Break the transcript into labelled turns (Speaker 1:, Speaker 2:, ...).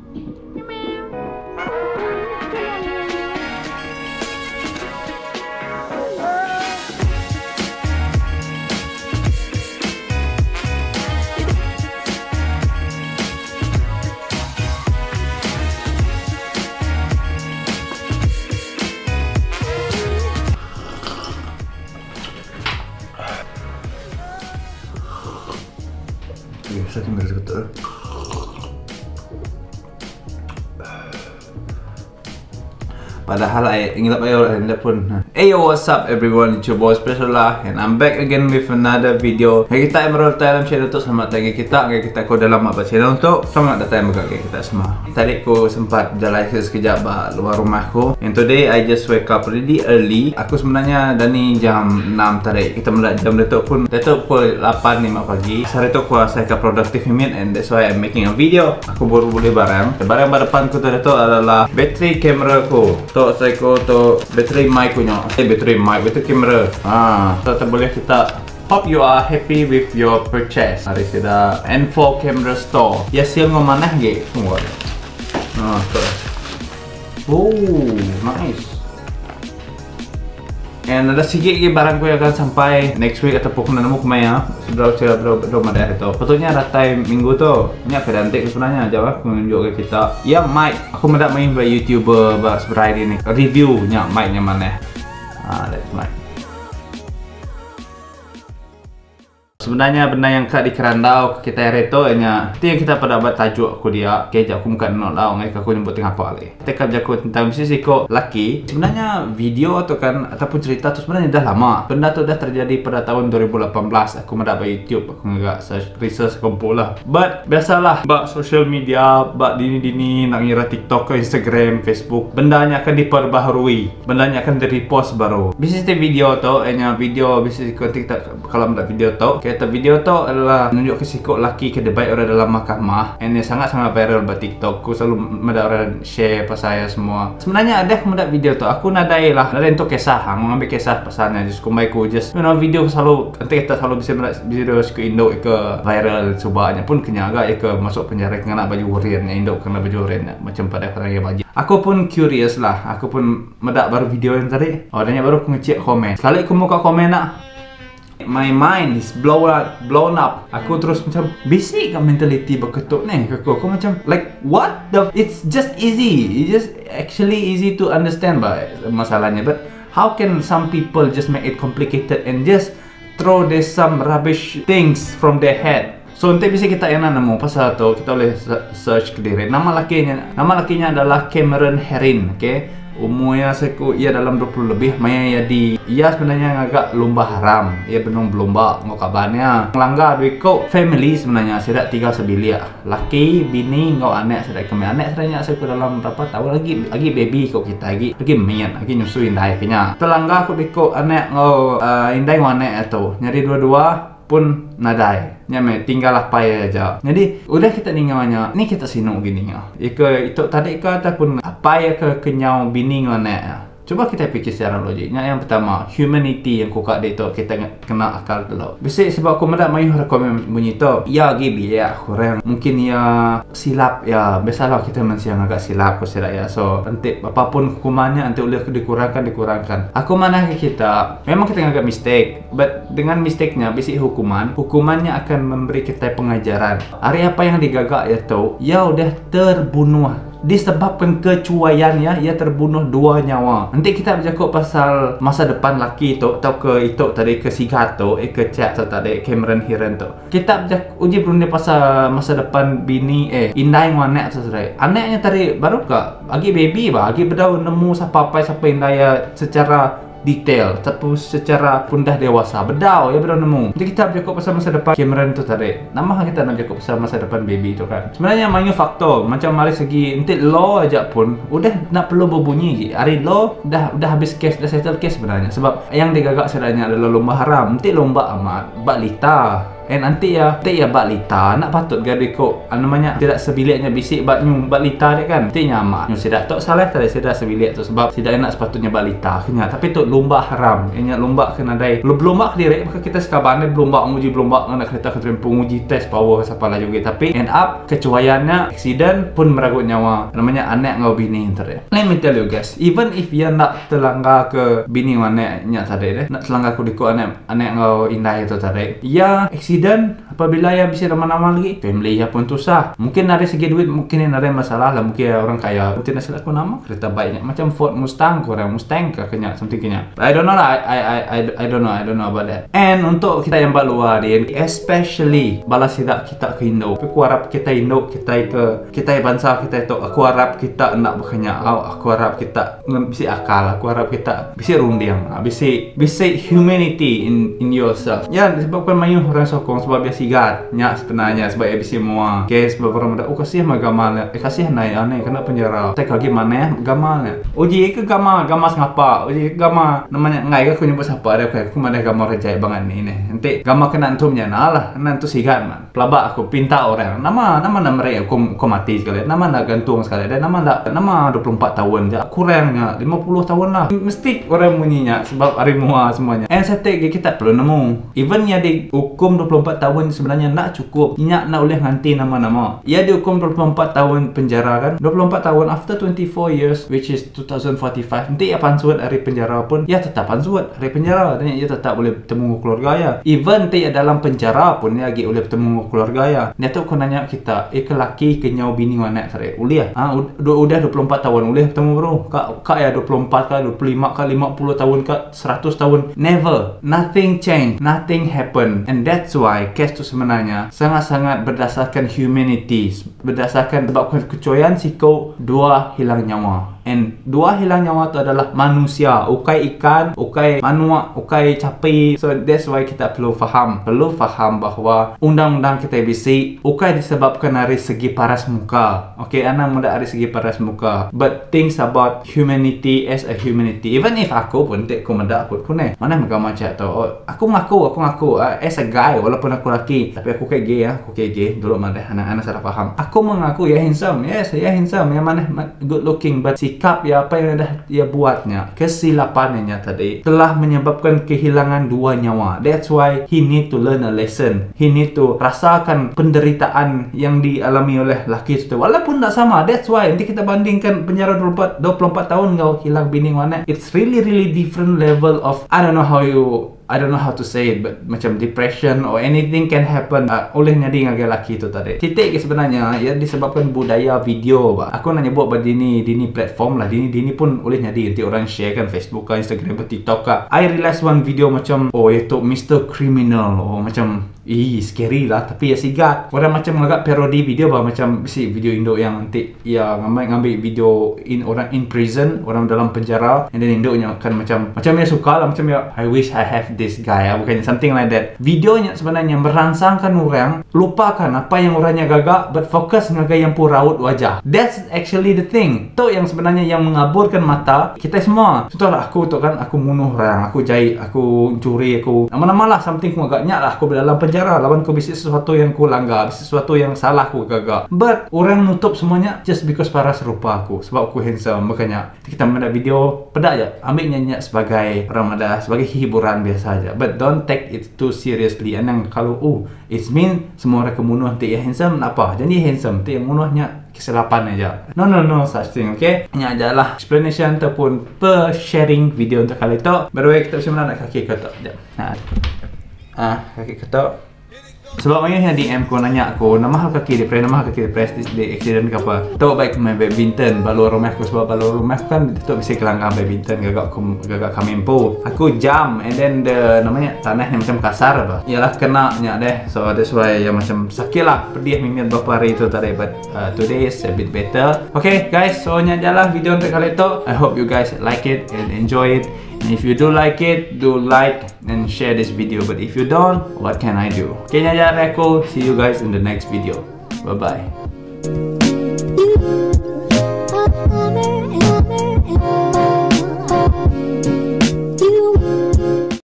Speaker 1: Biasa tinggal sekitar. Padahal I ingat ayo pun. Hey yo, what's up everyone? It's your boy Special lah, and I'm back again with another video. Hey kita yang baru datang dalam channel tu, selamat datang kita kau dalam apa channel tu. Selamat datang juga kita semua. Tadi aku sempat jalan sekejap luar rumahku. And today I just wake up really early. Aku sebenarnya dah ni jam 6 tadi. Kita mula jam datuk pun datuk pukul 8:05 pagi. Hari tu aku rasa productive minute, and that's why I'm making a video. Aku baru beli barang depan ku tu datuk adalah battery kamera ku. To saya ko to battery mic punya. Battery mic itu kamera. So boleh kita hope you are happy with your purchase. Hari sudah N4 Camera Store. Ya siang mana ge? Tunggu. Oh, nice. And ada sikit lagi barang ko yang akan sampai next week ataupun kena nemu kemana. Belum ada itu. Patutnya ratai minggu tu. Ini apa nanti sebenarnya jawab aku tunjuk ke kita. Ya mic. Aku mendak main buat YouTuber seberapa ini. Reviewnya mic-nya mana. That's mic. Sebenarnya benda yang kat di kerandau kita reto nya itu yang kita pada buat tajuk aku dia kejap aku bukan nak lau ngai aku nyebut tengah apa lagi tekap jago tentang sisi kok laki sebenarnya video atau kan ataupun cerita tu sebenarnya dah lama benda tu dah terjadi pada tahun 2018 aku mendapat YouTube aku agak research kumpul lah but biasalah bak social media bak dini nak ngira TikTok ke Instagram Facebook bendanya akan diperbaharui bendanya akan di-repost baru bisnis video tu nya video bisnis TikTok kalau mendapat video tu kata video tu adalah menunjuk kesikok laki ke debat orang dalam mahkamah and sangat-sangat viral di TikTok. Aku selalu ada orang share pasal saya semua. Sebenarnya ada aku mendak video tu. Aku nadai lah. Nadai untuk kisah. Aku ambil kisah pasalnya. Just kumbai ku just video selalu nanti kita selalu bisa video ke Indo ke viral subahnya pun kena agak ke masuk penjara kena baju huriannya Indo kena baju huriannya macam pada orang yang baju. Aku pun curious lah. Aku pun mendak baru video yang tadi. Adanya baru aku ngecek komen. Sekali aku muka komen nak my mind is blown up. Aku terus macam basic kan mentality berketuk ni. Aku macam like what the it's just easy. It's just actually easy to understand masalahnya. But how can some people just make it complicated and just throw this some rubbish things from their head? So nanti bisa kita yang nemu pasal tu kita boleh search ke diri. Nama lakinya adalah Cameron Herring, okay? Umurnya ia dalam 20 lebih. Maya ia sebenarnya agak lomba haram. Ia belum berlomba ngok kabarnya. Melanggar duit kau family sebenarnya sedak 3 sebilia. Laki, bini, ngok anak sedak kami. Anak sebenarnya saya dalam berapa tahun lagi baby kau kita lagi mian, lagi nyusuin dah kenya. Terlanggar aku dikau anak ngok indai anak itu. Nyari dua-dua pun nadai. Nyame tinggal apa aja. Jadi udah kita ninggalnya. Ini kita sinuk gini ya. Itu tadi ataupun apa ya ke kenyau bini ngana. Coba kita fikir secara logiknya. Yang pertama, humanity yang kukak dia tu kita kena akal dulu. Bisa sebab aku mendak main rekomen bunyi tu. Ya gibi ya kurang. Mungkin ya silap ya. Biasalah kita manusia yang agak silap aku silap ya. So nanti apapun hukumannya nanti boleh dikurangkan. Aku mana ke kita. Memang kita agak mistake. But dengan mistake-nya bisa hukumannya akan memberi kita pengajaran. Hari apa yang digagak ya tu, ya udah terbunuh. Disebabkan kecuaian ya, ia terbunuh 2 nyawa. Nanti kita bercakap pasal masa depan laki tu atau ke itu tadi ke Sigat tu, ke chat tu tadi Cameron Herring tu. Kita bercakap uji berunding pasal masa depan bini indai anak tu tadi. Anaknya tadi baru ke bagi baby bagi bedau nemu siapa indai secara detail tapi secara pun dah dewasa bedau ya bedau nemu. Jadi kita bercakap pasal masa depan Cameron tu tadi. Nama kita nak bercakap pasal masa depan baby tu kan. Sebenarnya banyak faktor macam mari segi nanti law aja pun udah nak perlu berbunyi. Hari law dah habis case, dah settle case sebenarnya. Sebab yang digagak sebenarnya adalah lomba haram. Nanti lomba amat balita nanti ya bak lita nak patut gaduh ko namanya tidak sebiliknya bisik bak lita dia kan. Nanti nyamak sidak tok salah tadi sidak sebilik tu sebab sidak enak sepatutnya bak lita kena. Tapi tu lomba haram. Ingat lomba kena dai. Lomba direk maka kita sekabane lomba uji lomba nak kereta keterempung uji test power siapalah juga. Tapi end up kecuaiannya accident pun meragut nyawa. Namanya anak ngau bini tadi. Let me tell you guys, even if dia nak telangga ke bini anaknya tadi deh, nak telangga ku diko anak ngau indah itu tadi. Ya accident apabila ya bisa nama-nama lagi, family ya pun susah. Mungkin dari segi duit mungkin ada masalah lah, mungkin orang kaya. Mungkin nasihat aku nama kereta baiknya macam Ford Mustang, Korea Mustang ke kenya something kenya. I don't know lah, I don't know about that. And untuk kita yang luar dia, especially balas tidak kita ke Indo. Aku harap kita Indo, kita bangsa kita itu, aku harap kita nak berkenya, aku harap kita bisa akal, aku harap kita bisa rundiang, bisa humanity in yourself. Ya disebabkan mayu orang sokong sebab dia sigat, nya sebenarnya sebab dia bisa semua. Okay, sebab orang ada, kasih mah gamal, kasih naik aneh kena penjara. Tak lagi mana gamalnya. Uji ke gamal ngapa? Uji gamal namanya ngai aku nyebut siapa ada aku mana gamal rejai banget ni. Nanti gamal kena antumnya nalah, nanti sigat man. Pelabak aku pinta orang. Nama mereka aku mati sekali. Nama nak gantung sekali. Dan nama 24 tahun je. Kurangnya 50 tahun lah. Mesti orang bunyinya sebab hari mua semuanya. And saya kita perlu nemu. Even ya dihukum 24 tahun sebenarnya nak cukup. Inyak nak boleh nganti nama-nama. Ya dihukum 24 tahun penjara kan. 24 tahun after 24 years which is 2045. Nanti ya pansuat hari penjara pun ya tetap pansuat hari penjara. Dan ya tetap boleh bertemu keluarga ya. Even nanti ya dalam penjara pun ya lagi boleh bertemu keluarga ya. Dia tu aku nanya kita, lelaki kenyau bini anak tadi. Uliah. Udah 24 tahun boleh bertemu bro. Kak ya 24 kah, 25 kah, 50 tahun kah, 100 tahun. Never. Nothing change. Nothing happen. And that's why case tu sebenarnya sangat-sangat berdasarkan humanity. Berdasarkan sebab kecuaian siko dua hilang nyawa. And dua hilang nyawa itu adalah manusia, ukai ikan, ukai manua, ukai capi. So that's why kita perlu faham bahawa undang-undang kita bisi ukai disebabkan dari segi paras muka. Okay, anak muda dari segi paras muka. But things about humanity as a humanity. Even if aku pun tak muda aku pun mana mereka macam tu. Aku ngaku as a guy walaupun aku laki, tapi aku kayak gay ya, aku kayak gay. Dulu mana anak-anak salah faham. Aku mengaku ya handsome, yes ya handsome, yang mana good looking, but sikap ya apa yang dah dia buatnya, kesilapannya tadi telah menyebabkan kehilangan dua nyawa. That's why he need to learn a lesson. He need to rasakan penderitaan yang dialami oleh laki itu. Walaupun tak sama. That's why nanti kita bandingkan penjara 24 tahun kau hilang bini mana. It's really different level of I don't know how to say it, but macam depression or anything can happen oleh nyadi ngagai laki itu tadi. Titik sebenarnya ya disebabkan budaya video bah. Aku nak nyebut bah dini platform lah, dini pun oleh nyadi nanti orang share kan Facebook kah, Instagram kah, TikTok kah. I realize one video macam itu Mr. Criminal macam scary lah, tapi ya sigat. Orang macam agak parody video bah, macam si video Indo yang nanti ya ngambil video orang in prison, orang dalam penjara, and then Indonya akan macam dia suka lah, macam ya I wish I have this guy, bukannya something like that. Videonya sebenarnya merangsangkan orang lupakan apa yang orangnya gagak, but fokus ngagai yang pun raut wajah. That's actually the thing. Tu yang sebenarnya yang mengaburkan mata kita semua. Contohlah aku tu kan, aku bunuh orang, aku jahit, aku curi, aku nama-nama lah something aku agaknya lah, aku dalam penjara lawan aku bisik sesuatu yang aku langgar, sesuatu yang salah aku gagak. But orang nutup semuanya just because paras rupa aku, sebab aku handsome. Makanya kita ada video pedak je, ambil nyanyi sebagai Ramadan, sebagai hiburan biasa aja. But don't take it too seriously. Anang kalau it's mean semua orang kemunuh nanti ya handsome apa? Jadi handsome nanti yang munuhnya kesilapan aja. No such thing. Okay, ini adalah explanation ataupun sharing video untuk kali itu. By the way, kita bisa nak kaki ketok je. Kaki ketok. Sebab makanya DM ko nanya aku, nama hal kaki depres di accident ke apa. Tahu baik main badminton, balur rumah aku sebab balur rumah kan itu bisa kelangkang badminton gagak kamimpo. Aku jam and then namanya tanahnya macam kasar apa. Yalah kena nya deh. So that's why ya macam sakit lah. Pedih mingat beberapa hari itu tadi, but today is a bit better. Okay guys, so nya adalah video untuk kali itu. I hope you guys like it and enjoy it. And if you do like it, do like and share this video. But if you don't, what can I do? Okay, aku see you guys in the next video. Bye bye.